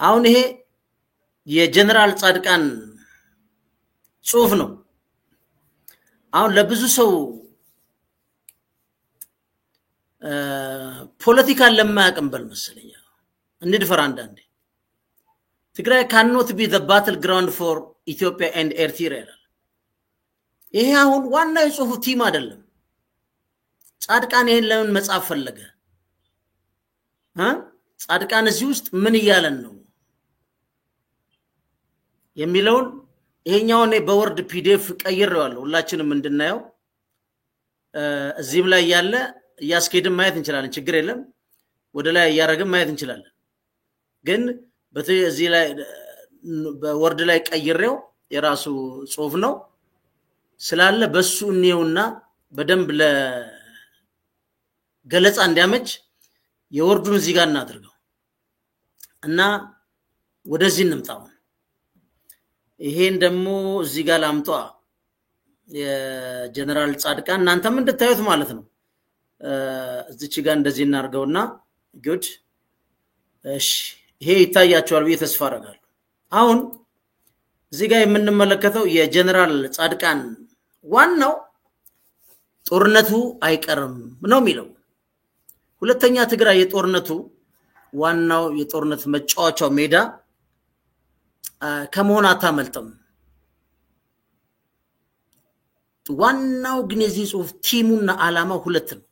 አሁን ይሄ የጀነራል ጻድቃን ጽሁፍ ነው አሁን ለብዙ ሰው ፖለቲካን ለማያቀምበል መስለኛ እንድፈራ አንዳንዴ ትግራይ cannot be the battleground for Ethiopia and Eritrea ይሄ አሁን ዋና የጽሁፉ ቲም አይደለም ጻድቃን ይሄን ለምን መጻፍ ፈለገ ጻድቃን እዚህ ውስጥ ምን ይያለን ነው የሚለውን ይሄኛው ነው በወርድ ፒዲኤፍ ቀይሬዋለሁ ሁላችንም እንድናየው እዚህም ላይ ያለ ያስኬድም ማየት እንችላለን ችግር የለም ወደ ላይ ያረግም ማየት እንችላለን ግን በዚህ ላይ በወርድ ላይ ቀይሬው የራሱ ጽሁፍ ነው ስላለ በሱ እንየውና በደንብ ለገለጻ እንዲያመች የወርዱን እዚህ ጋር እናድርገው እና ወደዚህ እንምጣው ይሄን ደግሞ እዚህ ጋር ላምጣ የጀነራል ጻድቃን እናንተም እንድታዩት ማለት ነው እዚች ጋር እንደዚህ እናርገውና ጉድ እሺ ይሄ ይታያችኋል ብዬ ተስፋ አደርጋለሁ አሁን እዚህ ጋር የምንመለከተው የጀነራል ጻድቃን ዋናው ጦርነቱ አይቀርም ነው የሚለው ሁለተኛ ትግራይ የጦርነቱ ዋናው የጦርነት መጫወቻው ሜዳ ከመሆን አታመልጥም ዋናው ግን የዚህ ጽሁፍ ቲሙና አላማው ሁለት ነው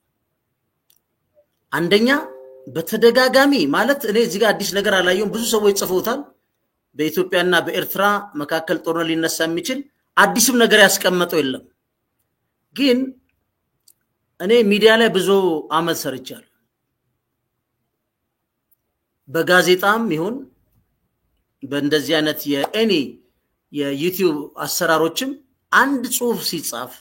አንደኛ በተደጋጋሚ ማለት እኔ እዚህ ጋር አዲስ ነገር አላየሁም ብዙ ሰዎች ጽፈውታል በኢትዮጵያና በኤርትራ መካከል ጦርነት ሊነሳ የሚችል አዲስም ነገር ያስቀመጠው የለም ግን እኔ ሚዲያ ላይ ብዙ አመት ሰርቻለሁ በጋዜጣም ይሁን በእንደዚህ አይነት የኤኒ የዩቲዩብ አሰራሮችም አንድ ጽሁፍ ሲጻፍ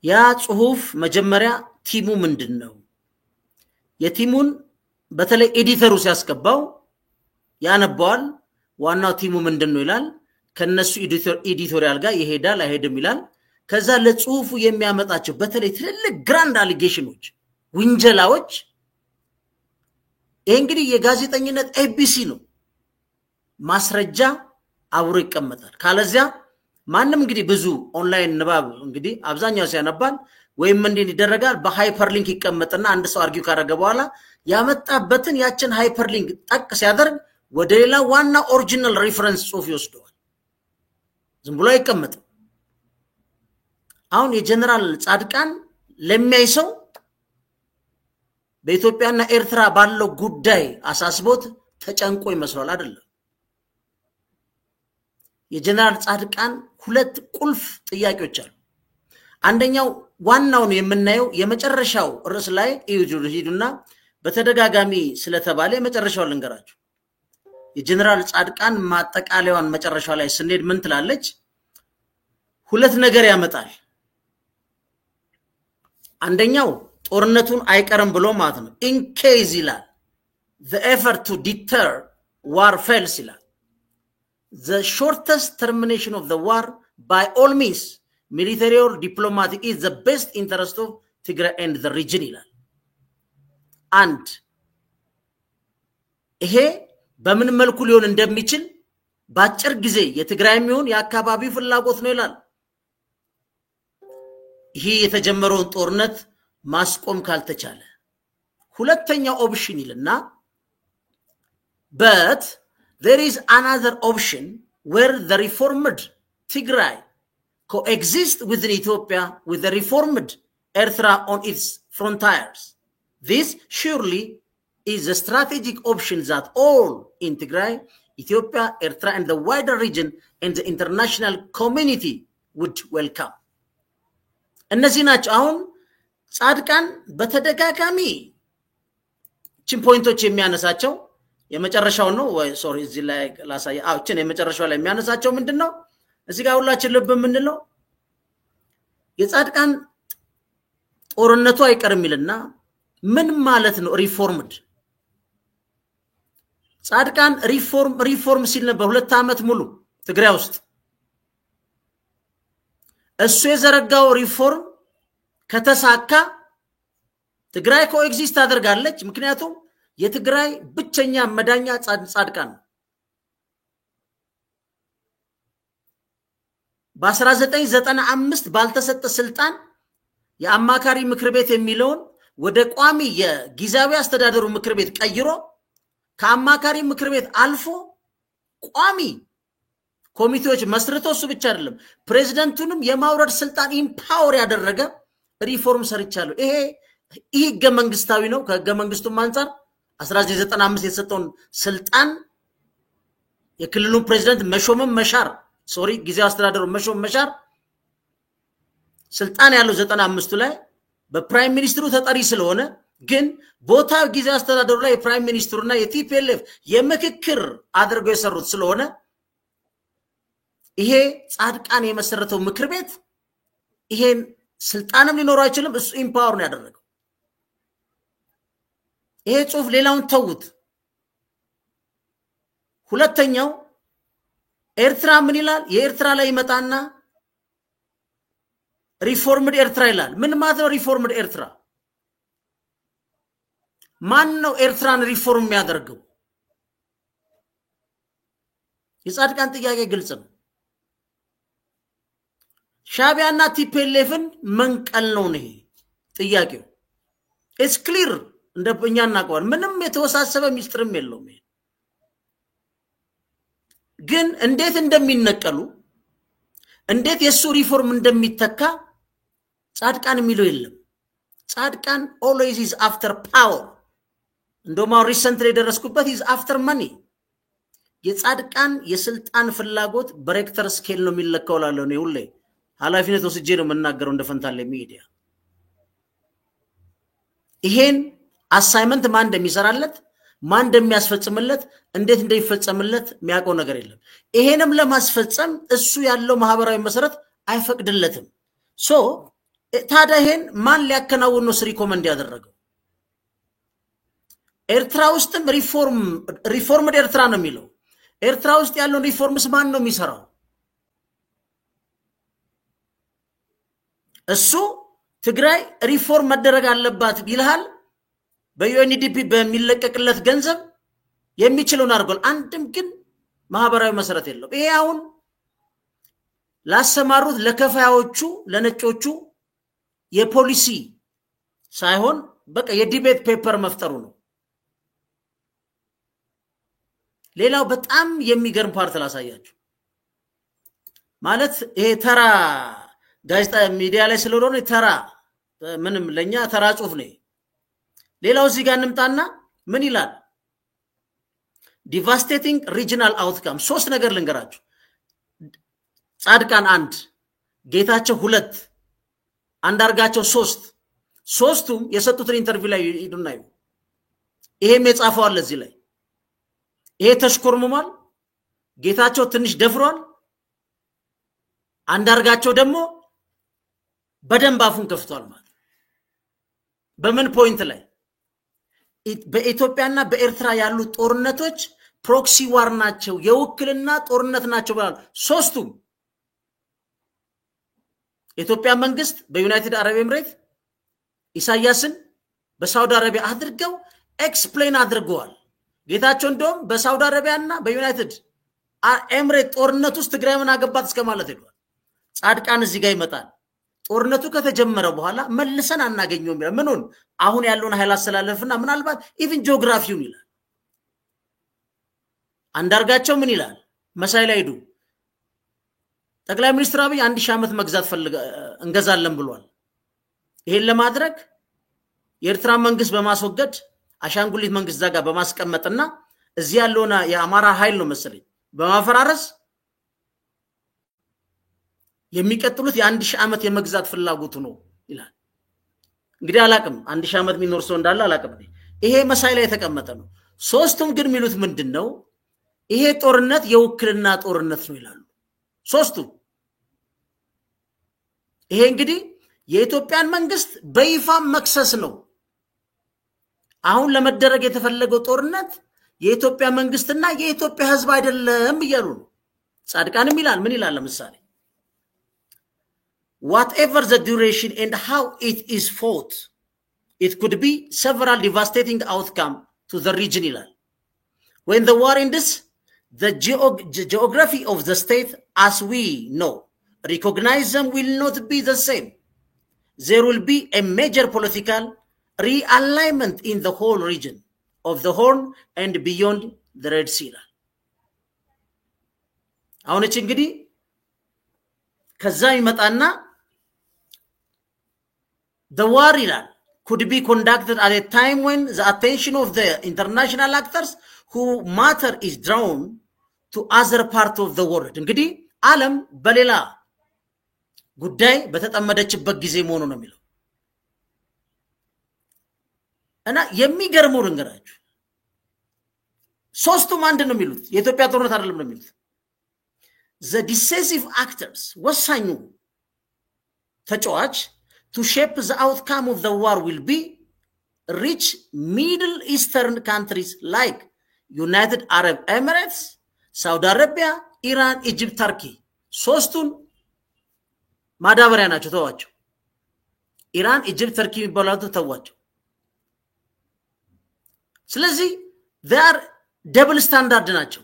ያ ጽሁፍ መጀመሪያ ቲሙ ምንድነው የቲሙን በተለይ ኤዲተሩ ሲያስቀባው ያነባዋል ዋናው ቲሙ ምንድነው ይላል ከነሱ ኤዲቶሪያል ጋር ይሄዳል አይሄድም ይላል ከዛ ለጽሁፉ የሚያመጣቸው በተለይ ትልልቅ ግራንድ አሊጌሽኖች ወንጀላዎች ይሄ እንግዲህ የጋዜጠኝነት ኤቢሲ ነው ማስረጃ አብሮ ይቀመጣል ካለዚያ ማንንም እንግዲህ ብዙ ኦንላይን ንባብ እንግዲህ አብዛኛው ሲያነባል ወይም እንዴት ይደረጋል በሃይፐርሊንክ ይቀመጥና አንድ ሰው አርጊው ካደረገ በኋላ ያመጣበትን ያችን ሃይፐርሊንክ ጠቅ ሲያደርግ ወደ ሌላ ዋና ኦሪጂናል ሪፈረንስ ጽሁፍ ይወስደዋል ዝም ብሎ አይቀመጥ አሁን የጀነራል ጻድቃን ለሚያይሰው በኢትዮጵያና ኤርትራ ባለው ጉዳይ አሳስቦት ተጨንቆ ይመስላል አይደለም የጀነራል ጻድቃን ሁለት ቁልፍ ጥያቄዎች አሉ አንደኛው ዋናው ነው የምናየው የመጨረሻው ርዕስ ላይ ይዩና በተደጋጋሚ ስለተባለ የመጨረሻው ልንገራችሁ የጀነራል ጻድቃን ማጠቃለያውን መጨረሻው ላይ ስንሄድ ምን ትላለች ሁለት ነገር ያመጣል አንደኛው ጦርነቱን አይቀርም ብሎ ማለት ነው in case ይላል the effort to deter war fails ይላል the shortest termination of the war by all means military or diplomatic is the best interest of Tigray and the region ይላል and ይሄ በምን መልኩ ሊሆን እንደሚችል ባጭር ጊዜ የትግራይም ይሁን የአካባቢ ፍላጎት ነው ይላል ይሄ የተጀመረውን ጦርነት ማስቆም ካልተቻለ ሁለተኛው ኦፕሽን ይልና but there is another option where the reformed Tigray coexist with Ethiopia with the reformed Eritrea on its frontiers this surely is a strategic option that all in Tigray Ethiopia Eritrea and the wider region and the international community would welcome እነዚህ ናቸው አሁን ጻድቃን በተደጋጋሚ ቺን ፖይንቶች የሚያነሳቸው የመጨረሻው ነው ወይ ሶሪ እዚህ ላይ ላሳይ አውችን የመጨረሻው ላይ የሚያነሳቸው ምንድነው እዚህ ጋር ሁላችን ልብ ምንለው የጻድቃን ጦርነቱ አይቀርም ይልና ምን ማለት ነው ሪፎርምድ ጻድቃን ሪፎርም ሲል ነበር 2 አመት ሙሉ ትግራይ ውስጥ እሱ የዘረጋው ሪፎርም ከተሳካ ትግራይ ኮኤግዚስት አድርጋለች ምክንያቱም የትግራይ ብቸኛ መዳኛ ጻድቃን በ1995 ባልተሰጠ ስልጣን የአማካሪ ምክር ቤት የሚለውን ወደ ቋሚ የጊዜያዊ አስተዳደሩ ምክር ቤት ቀይሮ ከአማካሪ ምክር ቤት አልፎ ቋሚ ኮሚቴዎች መስርቶ እሱ ብቻ አይደለም ፕሬዝዳንቱንም የማውረድ ስልጣን ኢምፓወር ያደረገ ሪፎርም ሰርቻለሁ። ይሄ ህገ መንግስታዊ ነው። ከህገ መንግስቱም አንፃር 1995 የተሰጠውን ስልጣን የክልሉ ፕሬዝዳንት መሾምም መሻር ጊዜያዊ አስተዳደሩ መሾም መሻር ስልጣን ያለው 95 ላይ በፕራይም ሚኒስትሩ ተጠሪ ስለሆነ ግን ቦታው ጊዜያዊ አስተዳደሩ ላይ የፕራይም ሚኒስትሩና የቲፒኤልኤፍ የምክክር አድርገው የሰሩት ስለሆነ ይሄ ጻድቃን የመሰረተው ምክር ቤት ይሄን ስልጣንም ሊኖረው አይችልም። እሱ ኢምፓወር ነው ያደረገው። ይሄ ጽሁፍ ሌላውን ተውት። ሁለተኛው ኤርትራ ምን ይላል? የኤርትራ ላይ ይመጣና ሪፎርምድ ኤርትራ ይላል። ምን ማለት ነው ሪፎርምድ ኤርትራ? ማን ነው ኤርትራን ሪፎርም የሚያደርገው? የጻድቃን ጥያቄ ግልጽ ነው። ሻቢያና ቲፒኤልኤፍን መንቀል ነው ነው ጥያቄው። ኢትስ ክሊር እንደኛ እናቀዋል። ምንም የተወሳሰበ ሚስጥርም የለውም። ግን እንዴት እንደሚነቀሉ እንዴት የሱ ሪፎርም እንደሚተካ ጻድቃን የሚለው የለም። ጻድቃን always is after power። እንደውም ሪሰንትሊ ደረስኩበት is after money። የጻድቃን የስልጣን ፍላጎት በሬክተር ስኬል ነው የሚለካው ላለው ነው። ሁሌ ኃላፊነት ወስጄ ነው መናገረው እንደፈንታለ ሚዲያ። ይሄን አሳይመንት ማን እንደሚሰራለት ማን እንደሚያስፈጽምለት እንዴት እንደሚፈጸምለት የሚያውቀው ነገር የለም። ይሄንም ለማስፈጸም እሱ ያለው ማህበራዊ መሰረት አይፈቅድለትም። ታዲያ ይሄን ማን ሊያከናውን ነው ሪኮመንድ ያደረገው? ኤርትራ ውስጥም ሪፎርምድ ኤርትራ ነው የሚለው። ኤርትራ ውስጥ ያለውን ሪፎርምስ ማን ነው የሚሰራው? እሱ ትግራይ ሪፎርም መደረግ አለባት ይልሃል። በዩኤንዲፒ በሚለቀቅለት ገንዘብ የሚችለውን አድርጓል። አንድም ግን ማህበራዊ መሰረት የለውም። ይሄ አሁን ላሰማሩት ለከፋዮቹ ለነጮቹ የፖሊሲ ሳይሆን በቃ የዲቤት ፔፐር መፍጠሩ ነው። ሌላው በጣም የሚገርም ፓርት ላሳያችሁ። ማለት ይሄ ተራ ጋዜጣ ሚዲያ ላይ ስለሆነ ተራ ምንም ለኛ ተራ ጽሁፍ ነው። ሌላው እዚህ ጋር እንምጣና ምን ይላል? ዲቫስቴቲንግ ሪጂናል አውትካም። ሶስት ነገር ልንገራችሁ። ጻድቃን 1፣ ጌታቸው 2፣ አንዳርጋቸው 3። ሶስቱም የሰጡትን ኢንተርቪው ላይ ሄዱና ይሄም የጻፈው አለ እዚህ ላይ። ይሄ ተሽኮርሙማል። ጌታቸው ትንሽ ደፍሯል። አንዳርጋቸው ደግሞ በደንብ አፉን ከፍቷል ማለት። በምን ፖይንት ላይ? በኢትዮጵያና በኤርትራ ያሉ ጦርነቶች ፕሮክሲ ዋር ናቸው፣ የውክልና ጦርነት ናቸው ብለዋል ሶስቱም። የኢትዮጵያ መንግስት በዩናይትድ አረብ ኤምሬት ኢሳያስን በሳውዲ አረቢያ አድርገው ኤክስፕሌን አድርገዋል። ጌታቸው እንደውም በሳውዲ አረቢያና በዩናይትድ ኤምሬት ጦርነት ውስጥ ትግራይ ምን አገባት እስከማለት ሄዷል። ጻድቃን እዚህ ጋር ይመጣል። ጦርነቱ ከተጀመረ በኋላ መልሰን አናገኘውም ይላል። ምኑን? አሁን ያለውን ኃይል አስተላለፍና ምናልባት ኢቭን ጂኦግራፊውን ይላል። አንዳርጋቸው ምን ይላል? መሳይ ላይ ሄዱ። ጠቅላይ ሚኒስትር አብይ 1000 ዓመት መግዛት እንገዛለን ብሏል። ይሄን ለማድረግ የኤርትራ መንግስት በማስወገድ አሻንጉሊት መንግስት ዛጋ በማስቀመጥና እዚህ ያለውና የአማራ ኃይል ነው መሰለኝ በማፈራረስ የሚቀጥሉት የ1000 ዓመት የመግዛት ፍላጎቱ ነው ይላል። እንግዲህ አላቅም 1000 ዓመት የሚኖር ሰው እንዳለ አላቅም። ይሄ መሳይ ላይ የተቀመጠ ነው። ሶስቱም ግን የሚሉት ምንድነው? ይሄ ጦርነት የውክልና ጦርነት ነው ይላሉ ሶስቱም። ይሄ እንግዲህ የኢትዮጵያን መንግስት በይፋ መክሰስ ነው። አሁን ለመደረግ የተፈለገው ጦርነት የኢትዮጵያ መንግስትና የኢትዮጵያ ህዝብ አይደለም እያሉ ነው። ጻድቃንም ይላል ምን ይላል? ለምሳሌ whatever the duration and how it is fought, it could be several devastating outcome to the region ይላል when the war ends the geography of the state as we know recognize them will not be the same there will be a major political realignment in the whole region of the Horn and beyond the Red Sea አሁን እቺ እንግዲህ ከዛ ይመጣና the war ይላል could be conducted at a time when the attention of the international actors who matter is drawn to other part of the world እንግዲህ ዓለም በሌላ ጉዳይ በተጠመደችበት ጊዜ መሆኑ ነው የሚለው እና የሚገርመው ልንገራችሁ ሶስቱም አንድ ነው የሚሉት የኢትዮጵያ ጦርነት አይደለም ነው የሚሉት the decisive actors ወሳኙ ተጫዋች to shape the outcome of the war will be rich Middle Eastern countries like United Arab Emirates, Saudi Arabia, Iran, Egypt, Turkey. ሶስቱን ማዳበሪያ ናቸው ተዋቸው ኢራን ኢጂፕት ተርኪ የሚባሉት ተዋቸው ስለዚህ they are double standard ናቸው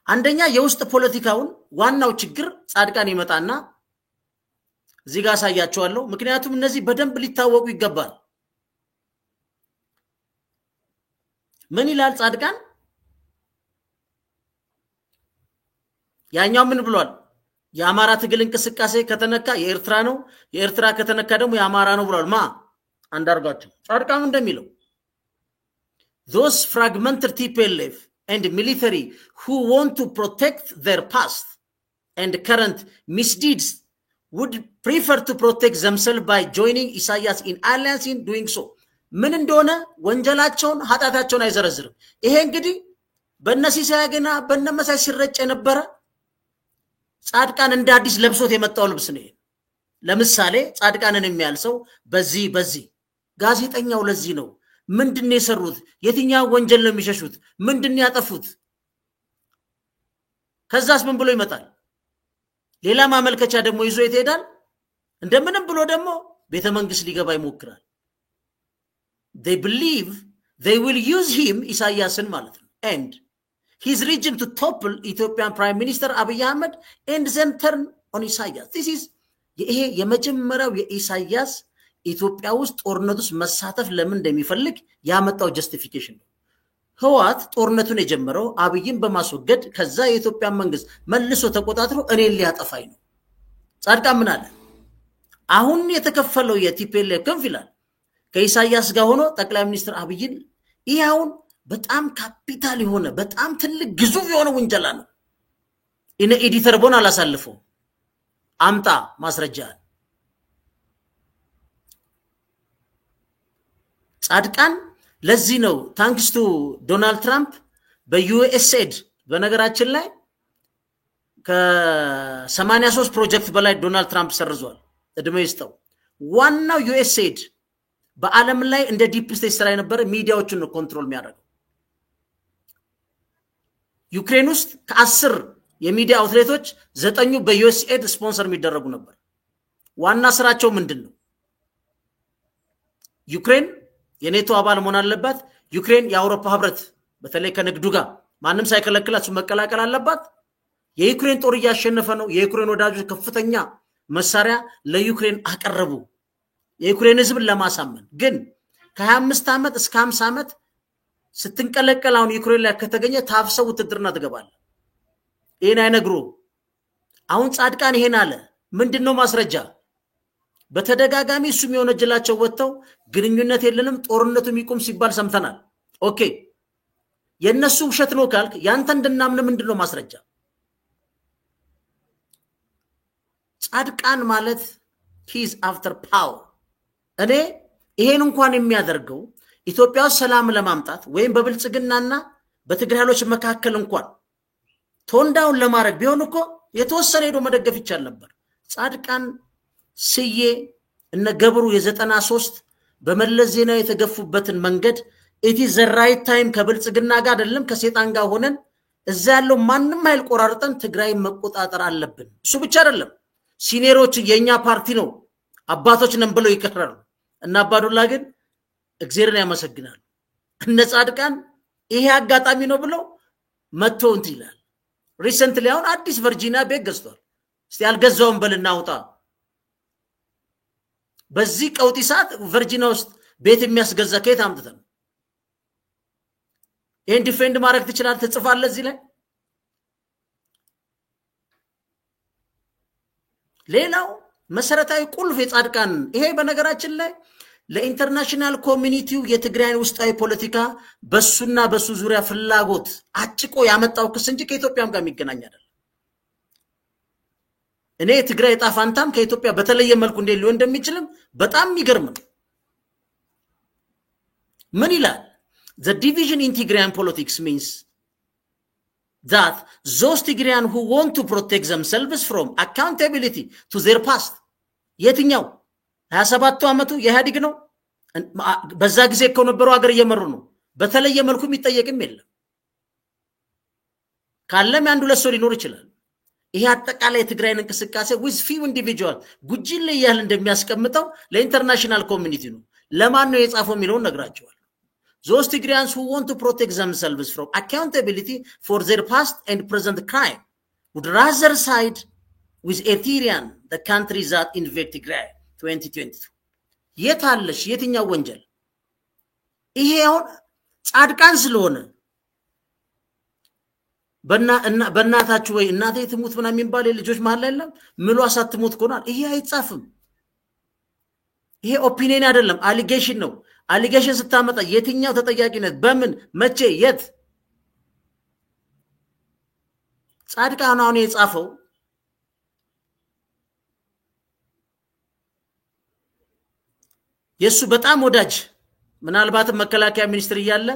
አንደኛ የውስጥ ፖለቲካውን ዋናው ችግር ጻድቃን ይመጣና እዚህ ጋር ሳያቸዋለሁ ምክንያቱም እነዚህ በደንብ ሊታወቁ ይገባል ምን ይላል ጻድቃን ያኛው ምን ብሏል የአማራ ትግል እንቅስቃሴ ከተነካ የኤርትራ ነው የኤርትራ ከተነካ ደግሞ የአማራ ነው ብሏል ማ አንዳርጋቸው ጻድቃን እንደሚለው those fragmented TPLF and military who want to protect their past and current misdeeds would prefer to protect themselves by joining Isaias in alliance in doing so ምን እንደሆነ ወንጀላቸውን ኃጢአታቸውን አይዘረዝርም ይሄ እንግዲህ በእነዚህ ሳያገና በእነመሳይ ሲረጭ የነበረ ጻድቃን እንደ አዲስ ለብሶት የመጣው ልብስ ነው ለምሳሌ ጻድቃንን የሚያልሰው በዚህ ጋዜጠኛው ለዚህ ነው ምንድነው የሰሩት የትኛው ወንጀል ነው የሚሸሹት ምንድነው ያጠፉት ከዛስ ምን ብሎ ይመጣል ሌላ ማመልከቻ ደግሞ ይዞ ይተዳል እንደምንም ብሎ ደግሞ ቤተ መንግስት ሊገባ ይሞክራል they believe they will use him ኢሳያስን ማለት ነው and his region to topple Ethiopian Prime Minister Abiy Ahmed and then turn on Isaias this is ይሄ የመጀመሪያው የኢሳያስ ኢትዮጵያ ውስጥ ጦርነቱስ መሳተፍ ለምን እንደሚፈልግ ያመጣው ጀስቲፊኬሽን ነው ህዋት ጦርነቱን የጀመረው አብይን በማስወገድ ከዛ የኢትዮጵያ መንግስት መልሶ ተቆጣጥሮ እኔን ሊያጠፋኝ ነው ጻድቃን ምን አለ አሁን የተከፈለው የቲፒኤልኤፍ ክንፍ ይላል ከኢሳያስ ጋር ሆኖ ጠቅላይ ሚኒስትር አብይን ይያውን በጣም ካፒታል የሆነ በጣም ትልቅ ግዙፍ የሆነ ወንጀላ ነው እነ ኤዲተር ቦን አላሳልፈው አምጣ ማስረጃ ጻድቃን ለዚህ ነው ታንክስ ቱ ዶናልድ ትራምፕ በዩኤስኤድ በነገራችን ላይ ከ83 ፕሮጀክት በላይ ዶናልድ ትራምፕ ሰርዟል እድሜ ይስጠው ዋናው ዩኤስኤድ በአለም ላይ እንደ ዲፕ ስቴት ስራ የነበረ ሚዲያዎችን ነው ኮንትሮል የሚያደርገው ዩክሬን ውስጥ ከ10 የሚዲያ አውትሌቶች 9 በዩኤስኤድ ስፖንሰር የሚደረጉ ነበር ዋና ስራቸው ምንድነው ዩክሬን የኔቶ አባል መሆን አለባት ዩክሬን የአውሮፓ ህብረት በተለይ ከንግዱ ጋር ማንንም ሳይከለክላችሁ መቀላቀል አለባት የዩክሬን ጦር ያሸነፈ ነው የዩክሬን ወዳጆች ከፍተኛ መሳሪያ ለዩክሬን አቀረቡ የዩክሬን ህዝብ ለማሳመን ግን ከ25 አመት እስከ 50 አመት ስትንቀለቀላውን ዩክሬን ላይ ከተገኘ ታፍሰው ውትድርና ትገባል ይሄን አይነግሩ አሁን ጻድቃን ይሄን አለ ምንድነው ማስረጃ በተደጋጋሚ እሱ የሚሆነጅላቸው ወጥተው ግንኙነት የለንም ጦርነቱ የሚቆም ሲባል ሰምተናል ኦኬ የነሱ ውሸት ነው ካልክ ያንተ እንድናምን ምንድነው ማስረጃ ጻድቃን ማለት he is after power እኔ ይሄን እንኳን የሚያደርገው ኢትዮጵያ ሰላም ለማምጣት ወይም በብልጽግናና በትግራዮች መካከል እንኳን ቶንዳውን ለማድረግ ቢሆን እኮ የተወሰነ ሄዶ መደገፍ ይቻል ነበር ጻድቃን ሲዬ እነ ገብሩ የ93 በመለስ ዜና የተገፉበትን መንገድ it is the right time ከብልጽግና ጋር አይደለም ከሰይጣን ጋር ሆነን እዛ ያለው ማንንም ኃይል ቆራርጠን ትግራይ መቆጣጠር አለብን እሱ ብቻ አይደለም ሲኒየሮች የኛ ፓርቲ ነው አባቶች ነን ብለው ይከራሉ እና አባዱላ ግን እግዚአብሔርን ያመሰግናል እነ ጻድቃን ይሄ አጋጣሚ ነው ብለው መጥቶ እንት ይላል። ሪሰንትሊ አሁን አዲስ ቨርጂኒያ ቤት ገዝቷል። እስቲ ያልገዛውን በልናውጣ። በዚህ ቀውጢ ሰዓት ቨርጂኒያ ውስጥ ቤት የሚያስገዛ ከየት አምጥተን? ይሄን ዲፌንድ ማድረግ ትችላለህ? ትጽፋለህ እዚህ ላይ? ሌላው መሰረታዊ ቁልፍ የጻድቃን ይሄ በነገራችን ላይ ለኢንተርናሽናል ኮሚኒቲው የትግራይን ውስጣዊ ፖለቲካ በሱና በሱ ዙሪያ ፍላጎት አጭቆ ያመጣው ክስ እንጂ ከኢትዮጵያም ጋር የሚገናኝ አይደለም። እኔ ትግራይ ጣፋንታም ከኢትዮጵያ በተለየ መልኩ እንዴት ሊሆን እንደሚችልም በጣም የሚገርም ነው። ምን ይላል? The division in Tigrayan politics means that those Tigrayans who want to protect themselves from accountability to their past የትኛው 27 ዓመቱ የኢህአዴግ ነው። በዛ ጊዜ ከነበረው ሀገር እየመሩ ነው። በተለየ መልኩ የሚጠየቅም የለም። ካለም አንዱ ለሰው ሊኖር ይችላል። ይሄ አጠቃላይ የትግራይን እንቅስቃሴ with few individuals ጉጅል ያህል እንደሚያስቀምጠው ለኢንተርናሽናል ኮሚኒቲ ነው። ለማን ነው የጻፈው የሚለውን ነግራቸዋል። Those Tigrayans who want to protect themselves from accountability for their past and present crime would rather side with Eritrean, the country that invaded Tigray 2022. የታለሽ የትኛው ወንጀል? ይሄው ጻድቃን ስለሆነ በእናታችሁ ወይ እናቴ ትሙት ምናምን የሚባል ልጆች መሃል ላይ አይደለም ምሉ አሳትሙት ኮናል። ይሄ አይጻፍም። ይሄ ኦፒኒየን አይደለም፣ አሊጌሽን ነው። አሊጌሽን ስታመጣ የትኛው ተጠያቂነት በምን መቼ የት? ጻድቃን አሁን የጻፈው የሱ በጣም ወዳጅ ምናልባት መከላከያ ሚኒስትር እያለ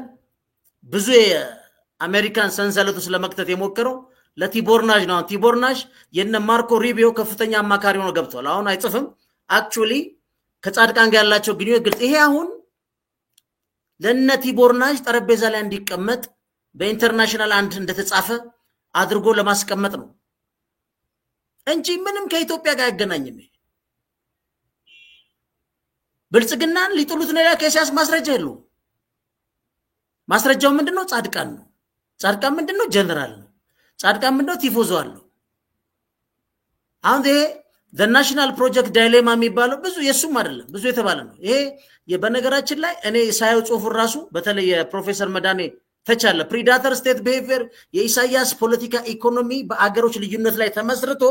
ብዙ የአሜሪካን ሰንሰለት ውስጥ ለመክተት የሞከረው ለቲቦርናጅ ነው። ቲቦርናጅ የነ ማርኮ ሩቢዮ ከፍተኛ አማካሪ ሆኖ ገብቷል። አሁን አይጽፍም። አክቹሊ ከጻድቃን ጋር ያላቸው ግንኙነት ግልጽ። ይሄ አሁን ለነ ቲቦርናጅ ጠረጴዛ ላይ እንዲቀመጥ በኢንተርናሽናል አንድ እንደተጻፈ አድርጎ ለማስቀመጥ ነው እንጂ ምንም ከኢትዮጵያ ጋር አይገናኝም። ብልጽግናን ሊጥሉት ነው ከኢሳያስ ማስረጃ የለው። ማስረጃው ምንድነው? ጻድቃን ነው። ጻድቃን ምንድነው? ጀነራል ነው። ጻድቃን ምንድነው? ቲፎዞ አለው። አሁን the national project dilemma የሚባለው ብዙ የሱም አይደለም ብዙ የተባለ ነው። ይሄ በነገራችን ላይ እኔ ሳይው ጽሁፍ ራሱ በተለይ የፕሮፌሰር መዳኔ ተቻለ ፕሪዳተር ስቴት ቢሄቪየር የኢሳያስ ፖለቲካ ኢኮኖሚ በአገሮች ልዩነት ላይ ተመስርቶ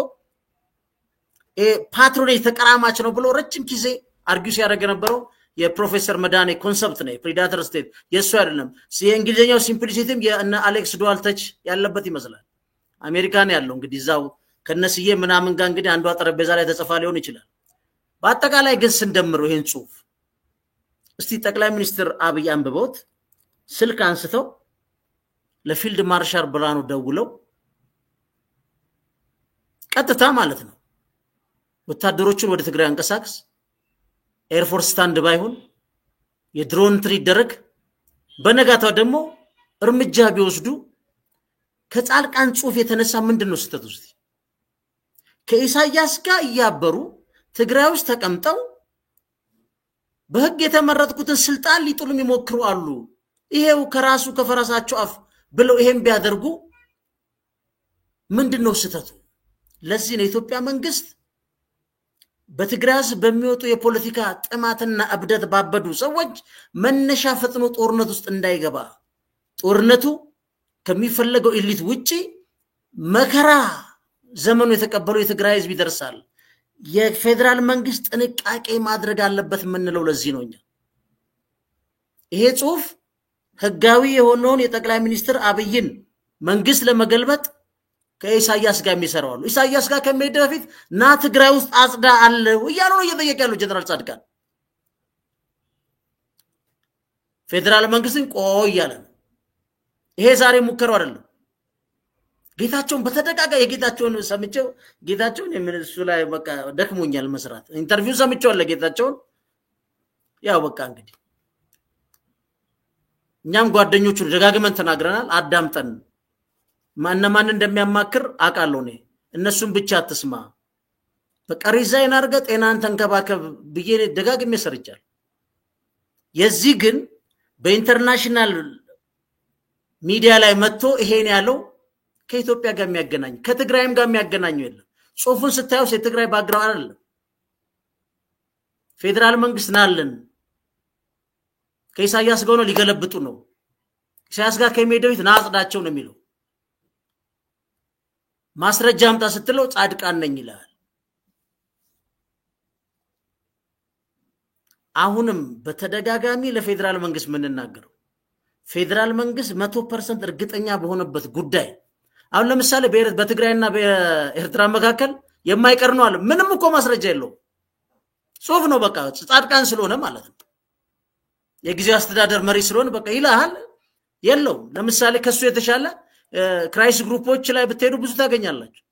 ፓትሮኔጅ ተቀራማች ነው ብሎ ረጅም ጊዜ አርጊው ሲያደርግ የነበረው የፕሮፌሰር መዳኔ ኮንሰፕት ነው። ፕሪዳተር ስቴት የሱ አይደለም። የእንግሊዘኛው ሲምፕሊሲቲም የእነ አሌክስ ዱዋልተች ያለበት ይመስላል። አሜሪካን ያለው እንግዲህ ዛው ከነስዬ ምናምን ጋር እንግዲህ አንዷ ጠረጴዛ ላይ ተጽፋ ሊሆን ይችላል። በአጠቃላይ ግን ስንደምረው ይሄን ጽሁፍ እስቲ ጠቅላይ ሚኒስትር አብይ አንብበውት ስልክ አንስተው ለፊልድ ማርሻል ብርሃኑ ደውለው ቀጥታ ማለት ነው ወታደሮችን ወደ ትግራይ አንቀሳቅስ፣ ኤርፎርስ ስታንድ ባይሆን የድሮን ትሪት ደረግ፣ በነጋታው ደግሞ እርምጃ ቢወስዱ ከጻድቃን ጽሁፍ የተነሳ ምንድነው ስተት ውስጥ ከኢሳያስ ጋር ያበሩ ትግራይ ውስጥ ተቀምጠው በህግ የተመረጥኩትን ስልጣን ሊጥሉ የሚሞክሩ አሉ። ይሄው ከራሱ ከፈረሳቸው አፍ ብለው ይሄን ቢያደርጉ ምንድነው ስተቱ? ለዚህ ነው ኢትዮጵያ መንግስት በትግራይ በሚወጡ የፖለቲካ ጥማትና እብደት ባበዱ ሰዎች መነሻ ፈጥኖ ጦርነት ውስጥ እንዳይገባ ጦርነቱ ከሚፈለገው ኢሊት ውጪ መከራ ዘመኑ የተቀበለው የትግራይ ህዝብ ይደርሳል። የፌደራል መንግስት ጥንቃቄ ማድረግ አለበት ምንለው ለዚህ ነው። ይሄ ጽሁፍ ህጋዊ የሆነውን የጠቅላይ ሚኒስትር አብይን መንግስት ለመገልበጥ ከኢሳያስ ጋር የሚሰራው ኢሳያስ ጋር ከመሄድ በፊት ና ትግራይ ውስጥ አጽዳ አለው እያሉ ነው እየጠየቁ ያለው ጀነራል ጻድቃን። ፌደራል መንግስትን ቆይ ያለ ይሄ ዛሬ ሙከራው አይደለም። ጌታቸውን በተደጋጋ የጌታቸውን ሰምቼው ጌታቸውን የምንሱ ላይ በቃ ደክሞኛል መስራት ኢንተርቪው ሰምቼው አለ ጌታቸውን ያው በቃ እንግዲህ እኛም ጓደኞቹ ደጋግመን ተናግረናል። አዳምጠን ማን እንደሚያማክር አቃለው ነው። እነሱን ብቻ አትስማ በቃ ሪዛይን አርገ ጤናን ተንከባከብ ብዬ ደጋግሜ ሰርቻለሁ። የዚህ ግን በኢንተርናሽናል ሚዲያ ላይ መጥቶ ይሄን ያለው ከኢትዮጵያ ጋር የሚያገናኝ ከትግራይም ጋር የሚያገናኙ የለም። ጽሁፉን ስታዩው የትግራይ ባክግራውንድ አይደለም። ፌደራል መንግስት ናልን ከኢሳያስ ጋር ነው ሊገለብጡ ነው። ኢሳያስ ጋር ከሚሄደው ናጽዳቸው ነው የሚለው። ማስረጃ አምጣ ስትለው ጻድቃን ነኝ ይላል። አሁንም በተደጋጋሚ ለፌደራል መንግስት ምንናገረው ፌደራል መንግስት 100% እርግጠኛ በሆነበት ጉዳይ አሁን ለምሳሌ በትግራይና በኤርትራ መካከል የማይቀር ነው አለ። ምንም እኮ ማስረጃ የለው ጽሁፍ ነው በቃ ጻድቃን ስለሆነ ማለት ነው። የጊዜው አስተዳደር መሪ ስለሆነ በቃ ይላል የለው። ለምሳሌ ከሱ የተሻለ ክራይስ ግሩፖች ላይ ብትሄዱ ብዙ ታገኛላችሁ።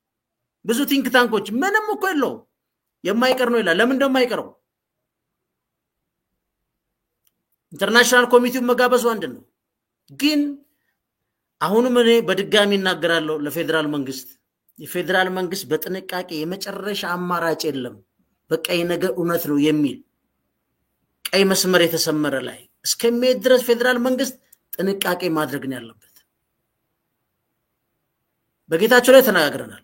ብዙ ቲንክ ታንኮች ምንም እኮ የለው የማይቀር ነው ይላል። ለምን እንደማይቀረው ኢንተርናሽናል ኮሚቴው መጋበዙ አንድ ነው። ግን አሁንም እኔ በድጋሚ እናገራለሁ ለፌደራል መንግስት የፌደራል መንግስት በጥንቃቄ የመጨረሻ አማራጭ የለም በቀይ ነገር እውነት ነው የሚል ቀይ መስመር የተሰመረ ላይ እስከሚሄድ ድረስ ፌደራል መንግስት ጥንቃቄ ማድረግ ነው ያለበት። በጌታቸው ላይ ተነጋግረናል።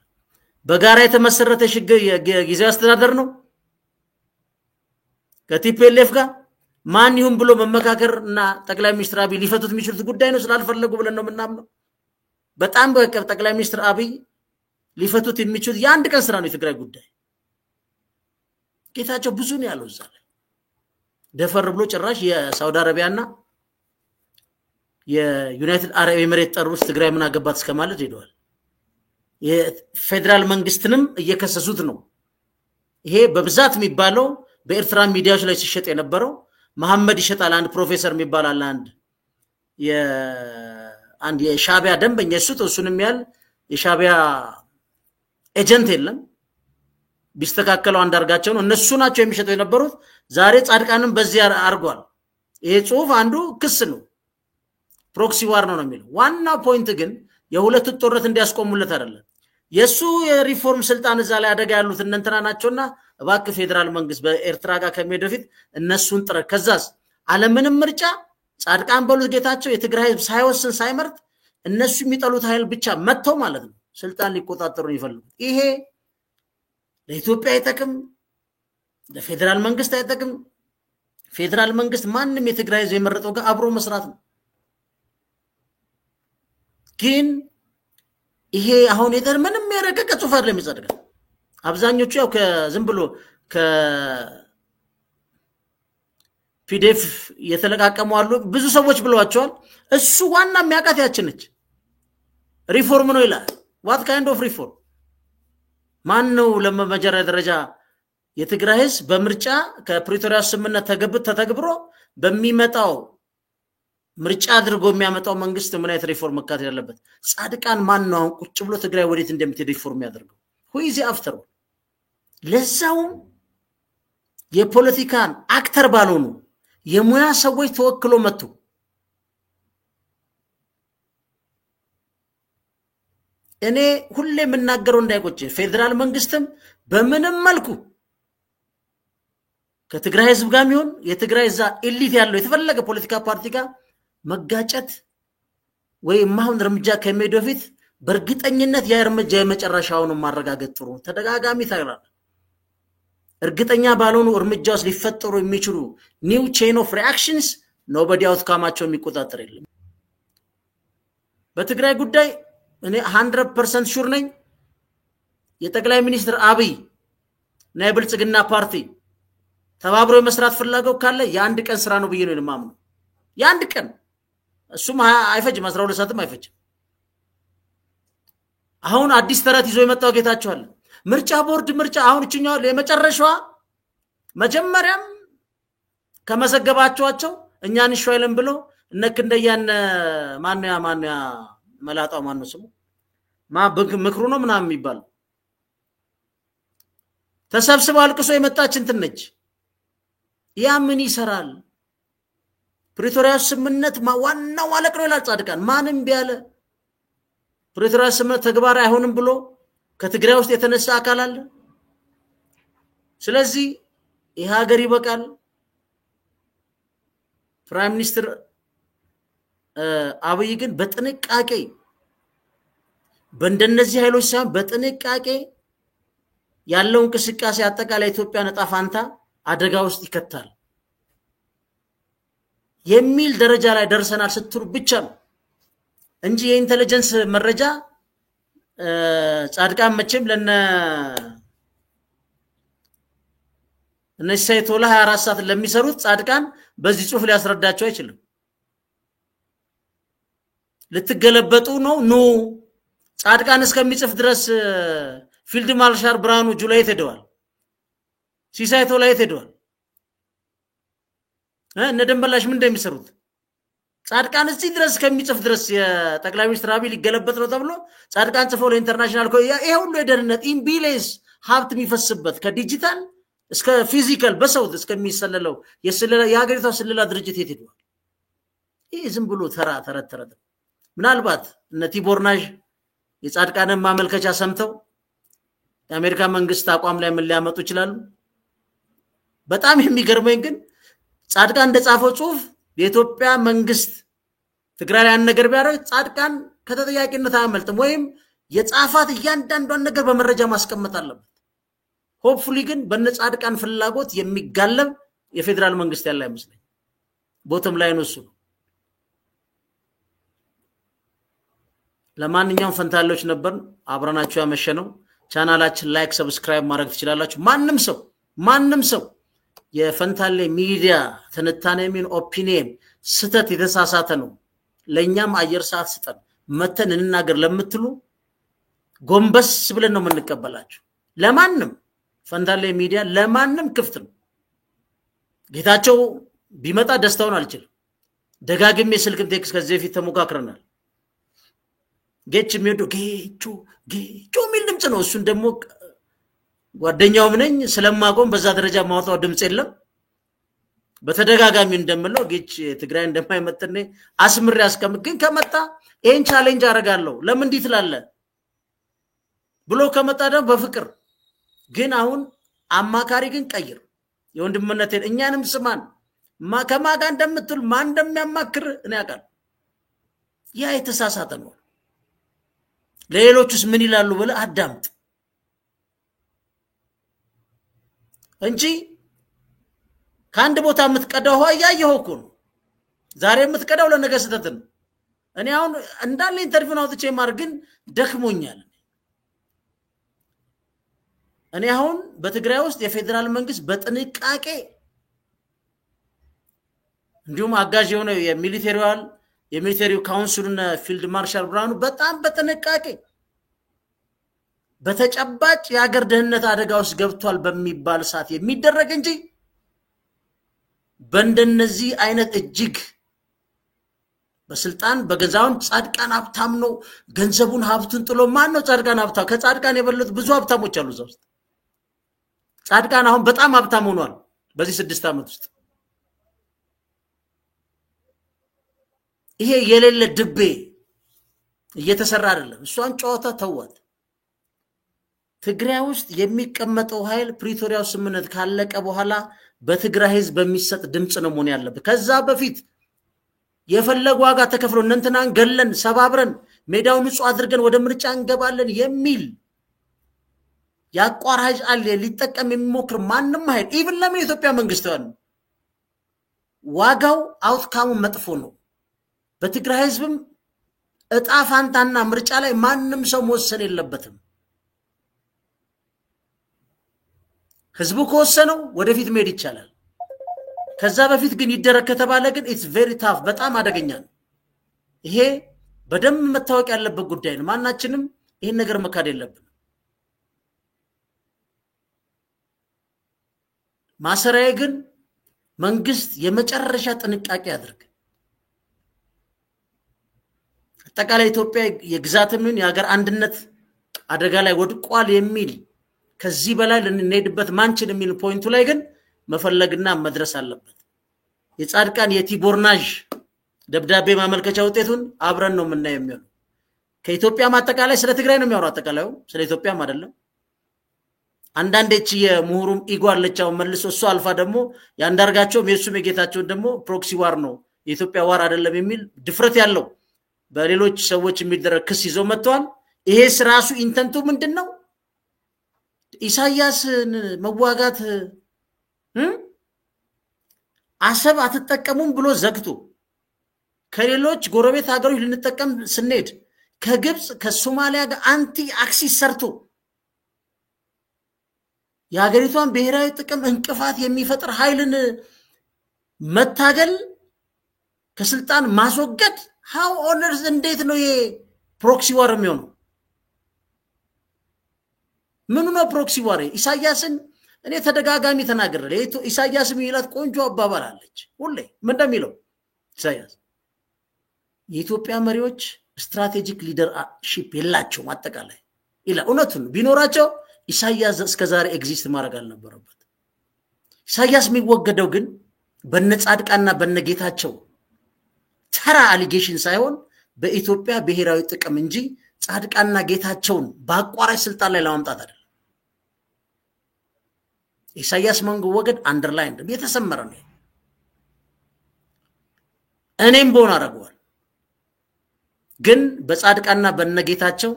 በጋራ የተመሰረተ ሽግግር የጊዜያዊ አስተዳደር ነው ከቲፒኤልኤፍ ጋር ማን ይሁን ብሎ መመካከርና ጠቅላይ ሚኒስትር አብይ ሊፈቱት የሚችሉት ጉዳይ ነው ስላልፈለጉ ብለን ነው ምናምነው። በጣም ጠቅላይ ሚኒስትር አብይ ሊፈቱት የሚችሉት የአንድ ቀን ስራ ነው የትግራይ ጉዳይ። ጌታቸው ብዙ ነው ያለው እዛ ላይ ደፈር ብሎ ጭራሽ የሳውዲ አረቢያና የዩናይትድ አረብ ኤሚሬት ጠሩስ ትግራይ ምን አገባት እስከማለት ሄደዋል። የፌደራል መንግስትንም እየከሰሱት ነው። ይሄ በብዛት የሚባለው በኤርትራ ሚዲያዎች ላይ ሲሸጥ የነበረው መሐመድ ይሸጣል አንድ ፕሮፌሰር የሚባል አንድ የሻቢያ ደንበኛ እሱንም ያል የሻቢያ ኤጀንት የለም ቢስተካከለው አንዳርጋቸው ነው እነሱ ናቸው የሚሸጠው የነበሩት። ዛሬ ጻድቃንም በዚህ አርጓል። ይሄ ጽሁፍ አንዱ ክስ ነው ፕሮክሲ ዋር ነው የሚለው። ዋናው ፖይንት ግን የሁለቱ ጦርነት እንዲያስቆሙለት አይደለም። የሱ የሪፎርም ስልጣን እዛ ላይ አደጋ ያሉት እነንተና ናቸውና እባክህ ፌደራል መንግስት በኤርትራ ጋር ከመሄድ በፊት እነሱን ጥረት ከዛስ ዓለምንም ምርጫ ጻድቃን በሉት ጌታቸው የትግራይ ህዝብ ሳይወስን ሳይመርጥ እነሱ የሚጠሉት ኃይል ብቻ መጥተው ማለት ነው ስልጣን ሊቆጣጠሩ ይፈልጉ። ይሄ ለኢትዮጵያ አይጠቅም፣ ለፌደራል መንግስት አይጠቅም። ፌደራል መንግስት ማንንም የትግራይ ህዝብ የመረጠው ጋር አብሮ መስራት ነው። ግን ይሄ አሁን የደር ምንም ያረቀቀ ጽሁፍ አይደለም የሚጸድቀው። አብዛኞቹ ያው ከዝም ብሎ ከፒዲኤፍ የተለቃቀሙ አሉ። ብዙ ሰዎች ብለዋቸዋል። እሱ ዋና የሚያውቃት ያችነች ሪፎርም ነው ይላል። what kind of reform ማን ነው ለመጀመሪያ ደረጃ የትግራይ ህዝብ በምርጫ ከፕሪቶሪያ ስምምነት ተተግብሮ በሚመጣው ምርጫ አድርጎ የሚያመጣው መንግስት ምን አይነት ሪፎርም መካተት ያለበት? ጻድቃን ማን ነው ቁጭ ብሎ ትግራይ ወዴት እንደምትሄድ ሪፎርም ያደርገው? who is after ለዛው የፖለቲካን አክተር ባልሆኑ የሙያ ሰዎች ተወክሎ መጡ። እኔ ሁሌ የምናገረው እንዳይቆጭ ፌደራል መንግስትም በምንም መልኩ ከትግራይ ህዝብ ጋር የሚሆን የትግራይ ዛ ኤሊት ያለው የተፈለገ ፖለቲካ ፓርቲ ጋር መጋጨት ወይ ማሁን እርምጃ ከመሄድ በፊት በእርግጠኝነት ያ እርምጃ የመጨረሻውን ማረጋገጥ ጥሩ። ተደጋጋሚ ታግራል እርግጠኛ ባልሆኑ እርምጃዎች ሊፈጠሩ የሚችሉ ኒው ቼን ኦፍ ሪአክሽንስ ኖቦዲ አውትካማቸው የሚቆጣጠር የለም። በትግራይ ጉዳይ እኔ 100% ሹር ነኝ የጠቅላይ ሚኒስትር አብይ እና የብልጽግና ፓርቲ ተባብሮ መስራት ፍላጎት ካለ የአንድ ቀን ስራ ነው ብዬ ነው የማምነው። የአንድ ቀን እሱም አይፈጅም 12 ሰዓትም አይፈጅም። አሁን አዲስ ተረት ይዞ የመጣው ጌታቸው አለ ምርጫ ቦርድ ምርጫ አሁን እቺኛው ለመጨረሻዋ መጀመሪያም ከመዘገባቸው እኛን ይሻይልን ብሎ እነክንደያን ማንያ መላጣው ማነው ስሙ ምክሩ ነው ምናምን የሚባል ተሰብስበው አልቅሶ የመጣች እንትን ነች። ያ ምን ይሰራል? ፕሪቶሪያ ስምምነት ዋናው ማለቅ ነው ይላል ጻድቃን። ማንም ቢያለ ፕሪቶሪያ ስምምነት ተግባራዊ አይሆንም ብሎ ከትግራይ ውስጥ የተነሳ አካል አለ። ስለዚህ ይህ ሀገር ይበቃል። ፕራይም ሚኒስትር አብይ ግን በጥንቃቄ በእንደነዚህ ኃይሎች ሳይሆን በጥንቃቄ ያለው እንቅስቃሴ አጠቃላይ ኢትዮጵያ ነጣ ፋንታ አደጋ ውስጥ ይከታል የሚል ደረጃ ላይ ደርሰናል ስትሩ ብቻ ነው እንጂ የኢንተለጀንስ መረጃ ጻድቃን መቼም ለነ እነሰይቶላ 24 ሰዓት ለሚሰሩት ጻድቃን በዚህ ጽሁፍ ሊያስረዳቸው አይችልም ልትገለበጡ ነው ኑ ጻድቃን እስከሚጽፍ ድረስ ፊልድ ማርሻል ብርሃኑ ጁላ ሄደዋል ሲሳይቶላ ሄደዋል እነ ደንበላሽ ምን እንደሚሰሩት ጻድቃን እዚህ ድረስ ከሚጽፍ ድረስ የጠቅላይ ሚኒስትር አብይ ሊገለበጥ ነው ተብሎ ጻድቃን ጽፈው ለኢንተርናሽናል ይሄ ሁሉ የደህንነት ኢምቢሌንስ ሀብት የሚፈስበት ከዲጂታል እስከ ፊዚካል በሰው እስከሚሰለለው የሀገሪቷ ስለላ ድርጅት ሄደዋል ይሄ ዝም ብሎ ተረት ምናልባት እነ ቲቦርናዥ የጻድቃንን ማመልከቻ ሰምተው የአሜሪካ መንግስት አቋም ላይ ምን ሊያመጡ ይችላሉ በጣም የሚገርመኝ ግን ጻድቃን እንደጻፈው ጽሁፍ የኢትዮጵያ መንግስት ትግራይ ያን ነገር ቢያደርግ ጻድቃን ከተጠያቂነት አያመልጥም ወይም የጻፋት እያንዳንዷን ነገር በመረጃ ማስቀመጥ አለበት ሆፕፉሊ ግን በነጻድቃን ፍላጎት የሚጋለብ የፌደራል መንግስት ያለ አይመስልም ቦተም ላይ ነው እሱ ለማንኛውም ፈንታሎች ነበር አብራናችሁ ያመሸነው ቻናላችን ላይክ ሰብስክራይብ ማድረግ ትችላላችሁ ማንንም ሰው የፈንታሌ ሚዲያ ተነታነ ምን ኦፒኒየን ስተት የተሳሳተ ነው ለኛም አየር ሰዓት ስጠን መተን እንናገር ለምትሉ ጎንበስ ብለን ነው የምንቀበላችሁ ለማንም ፈንታሌ ሚዲያ ለማንም ክፍት ነው ጌታቸው ቢመጣ ደስታውን አልችልም ደጋግሜ ስልክን ቴክስት ከዚህ በፊት ተሞካክረናል ጌች የሚወዱ ጌቾ ሚል ድምጽ ነው እሱን ደግሞ ጓደኛው ምንኝ ስለማቆም በዛ ደረጃ ማውጣው ድምጽ የለም በተደጋጋሚ እንደምለው ጌች ትግራይ እንደማይመጥነ አስምር ያስቀምግን ከመጣ ይሄን ቻሌንጅ አረጋለሁ ለምን እንዲት ላለ ብሎ ከመጣ ደግሞ በፍቅር ግን አሁን አማካሪ ግን ቀይር የወንድምነቴን እኛንም ስማን ከማጋ እንደምትል ማን እንደሚያማክር እኔ ያውቃል ያ የተሳሳተ ነው ሌሎችስ ምን ይላሉ ብለ አዳምጥ እንጂ ካንድ ቦታ የምትቀዳው ያየው እኮ ነው ዛሬ የምትቀዳው ለነገ ስተት ነው እኔ አሁን እንዳለ ኢንተርቪው ነው ተጨ ማር ግን ደክሞኛል እኔ አሁን በትግራይ ውስጥ የፌደራል መንግስት በጥንቃቄ እንዲሁም አጋዥ የሆነ የሚሊተሪው ካውንስሉና ፊልድ ማርሻል ብርሃኑ በጣም በጥንቃቄ በተጨባጭ የሀገር ደህንነት አደጋ ውስጥ ገብቷል በሚባል ሰዓት የሚደረግ እንጂ በእንደነዚህ አይነት እጅግ በስልጣን በገዛውን ጻድቃን ሀብታም ነው ገንዘቡን ሀብቱን ጥሎ ማን ነው ጻድቃን ሀብታም ከጻድቃን የበለጡ ብዙ ሀብታሞች አሉ ዘውስጥ ጻድቃን አሁን በጣም ሀብታም ሆኗል በዚህ 6 አመት ውስጥ ይሄ የሌለ ድቤ እየተሰራ አይደለም እሷን ጨዋታ ተዋት ትግራይ ውስጥ የሚቀመጠው ኃይል ፕሪቶሪያው ስምምነት ካለቀ በኋላ በትግራይ ህዝብ በሚሰጥ ድምጽ ነው ሞን ያለበት ከዛ በፊት የፈለጉ ዋጋ ተከፍሎ እንንተናን ገለን ሰባብረን ሜዳውን ንጹህ አድርገን ወደ ምርጫ እንገባለን የሚል ያቋራጭ አለ ሊጠቀም የሚሞክር ማንንም ኃይል ኢቭን ለምን ኢትዮጵያ መንግስት ነው ዋጋው አውትካሙ መጥፎ ነው በትግራይ ህዝብም እጣ ፋንታና ምርጫ ላይ ማንንም ሰው መወሰን የለበትም ህዝቡ ከወሰነው ወደፊት መሄድ ይቻላል ከዛ በፊት ግን ይደረክ ከተባለ ግን ኢትስ ቬሪ ታፍ በጣም አደገኛ ነው ይሄ በደም መታወቅ ያለበት ጉዳይ ነው ማናችንም ይሄን ነገር መካድ የለብንም ማሰራዬ ግን መንግስት የመጨረሻ ጥንቃቄ ያድርግ አጠቃላይ ኢትዮጵያ የግዛትምን የሀገር አንድነት አደጋ ላይ ወድቋል የሚል ከዚህ በላይ ለነሄድበት ማንችን የሚል ፖይንቱ ላይ ግን መፈለግና መድረስ አለበት የጻድቃን የቲቦርናዥ ደብዳቤ ማመልከቻ ውጤቱን አብረን ነው ምናየው የሚሆነው ከኢትዮጵያ ማጠቃላይ ስለ ትግራይ ነው የሚያወራው አጠቃላዩ ስለ ኢትዮጵያም አይደለም አንዳንዴች የምሁሩም ኢጓለቻው መልሶ እሱ አልፋ ደግሞ ያንዳርጋቸው የሱም የጌታቸው ደግሞ ፕሮክሲ ዋር ነው የኢትዮጵያ ዋር አይደለም የሚል ድፍረት ያለው በሌሎች ሰዎች የሚደረግ ክስ ይዘው መጥተዋል። ይሄስ ራሱ ኢንተንቱ ምንድነው? ኢሳያስን መዋጋት አሰብ አትጠቀሙም ብሎ ዘግቶ ከሌሎች ጎረቤት ሀገሮች ልንጠቀም ስንሄድ ከግብጽ ከሶማሊያ ጋር አንቲ አክሲስ ሰርቶ የሀገሪቷን ብሔራዊ ጥቅም እንቅፋት የሚፈጥር ኃይልን መታገል ከስልጣን ማስወገድ how honors እንዴት ነው የፕሮክሲ ዋር የሚሆነው? ምን ነው ፕሮክሲ ዋር? ኢሳያስን እኔ ተደጋጋሚ ተናገረ ኢሳያስ የሚላት ቆንጆ አባባል አለች ሁሌ ምን እንደሚለው ኢሳያስ የኢትዮጵያ መሪዎች ስትራቴጂክ ሊደርሺፕ የላቸውም አጠቃላይ ይላል። እውነቱን ቢኖራቸው ኢሳያስ እስከዛሬ ኤግዚስት ማድረግ አልነበረበት። ኢሳያስ የሚወገደው ግን በነጻድቃና በነጌታቸው ተራ አሊጌሽን ሳይሆን በኢትዮጵያ ብሔራዊ ጥቅም እንጂ ጻድቃና ጌታቸውን በአቋራጭ ስልጣን ላይ ለማምጣት አይደለም። ኢሳያስ መወገድ አንደርላይን የተሰመረ ነው። እኔም ቦን አረጋዋል ግን በጻድቃና በነጌታቸው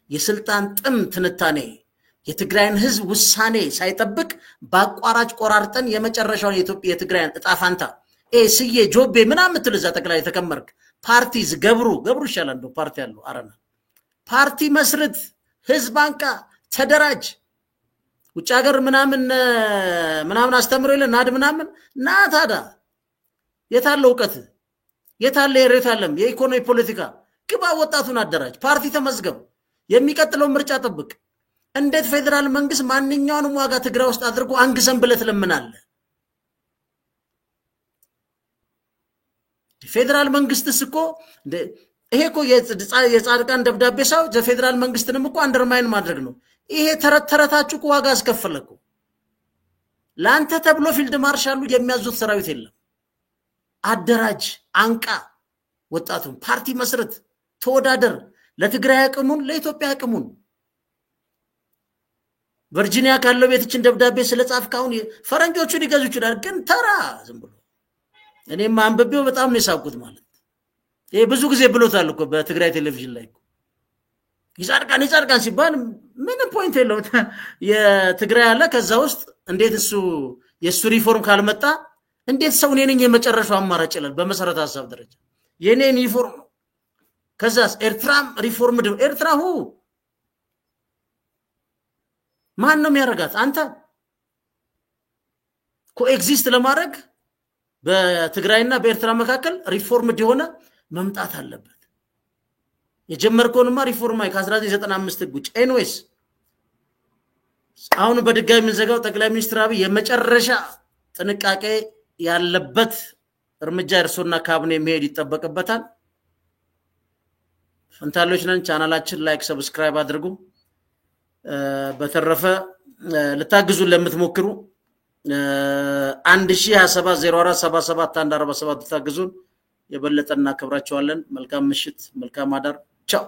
የስልጣን ጥም ትንታኔ የትግራይን ህዝብ ውሳኔ ሳይጠብቅ በአቋራጭ ቆራርጠን የመጨረሻውን የኢትዮጵያ የትግራይን እጣፋንታ ስዬ ጆቤ ምናምን ትልዛ ተከላይ ተከመርክ ፓርቲዝ ገብሩ ይሻላል ነው ፓርቲ ያለው አረና ፓርቲ መስርት ህዝብ አንቃ ተደራጅ ውጭ ሀገር ምናምን አስተምሮ ይለ ናድ ምናምን ናታዳ የታለ ዕውቀት የታለ የሬታለም የኢኮኖሚ ፖለቲካ ግባ ወጣቱን አደራጅ ፓርቲ ተመዝገብ የሚቀጥለው ምርጫ ጠብቅ። እንዴት ፌደራል መንግስት ማንኛውንም ዋጋ ትግራይ ውስጥ አድርጎ አንግዘን ብለት ለምናለ ፌደራል መንግስትስ እኮ ይሄ እኮ የጻድቃን ደብዳቤ ሳው የፌደራል መንግስትንም እኮ አንደርማይን ማድረግ ነው። ይሄ ተረታችሁ እኮ ዋጋ አስከፈለኩ ላንተ ተብሎ ፊልድ ማርሻሉ የሚያዙት ሰራዊት የለም። አደራጅ አንቃ ወጣቱን ፓርቲ መስረት ተወዳደር ለትግራይ አቅሙን ለኢትዮጵያ አቅሙን ቨርጂኒያ ካለው ቤትችን ደብዳቤ ስለጻፍካውን ፈረንጆቹ ሊገዙ ይችላል ግን ተራ ዝም ብሎ እኔም አንብቤው በጣም ነው የሳቁት ማለት ይሄ ብዙ ጊዜ ብሎታል እኮ በትግራይ ቴሌቪዥን ላይ እኮ ይጻድቃን ሲባል ምን ፖይንት የለው የትግራይ አለ ከዛ ውስጥ እንዴት እሱ የሱ ሪፎርም ካልመጣ እንዴት ሰው ነኝ የመጨረሻው አማራጭ ይላል በመሰረተ ሐሳብ ደረጃ የኔን ሪፎርም ነው ከዛስ ኤርትራም ሪፎርም ነው ኤርትራው ማን ነው የሚያረጋት አንተ ኮኤግዚስት ለማድረግ በትግራይና በኤርትራ መካከል ሪፎርም ዲሆነ መምጣት አለበት። የጀመርከውንማ ሪፎርማይ ከ1995 ጉጭ ኤንዌስ አሁን በድጋሚ ምንዘጋው ጠቅላይ ሚኒስትር አብይ የመጨረሻ ጥንቃቄ ያለበት እርምጃ እርሶና ካቢኔ መሄድ ይተበቀበታል። ፈንታሎች ነን ቻናላችን ላይክ ሰብስክራይብ አድርጉ። በተረፈ ለታግዙ ለምትሞክሩ 10270477 ታግዙን የበለጠና ክብራቸዋለን። መልካም ምሽት መልካም አዳር ቻው።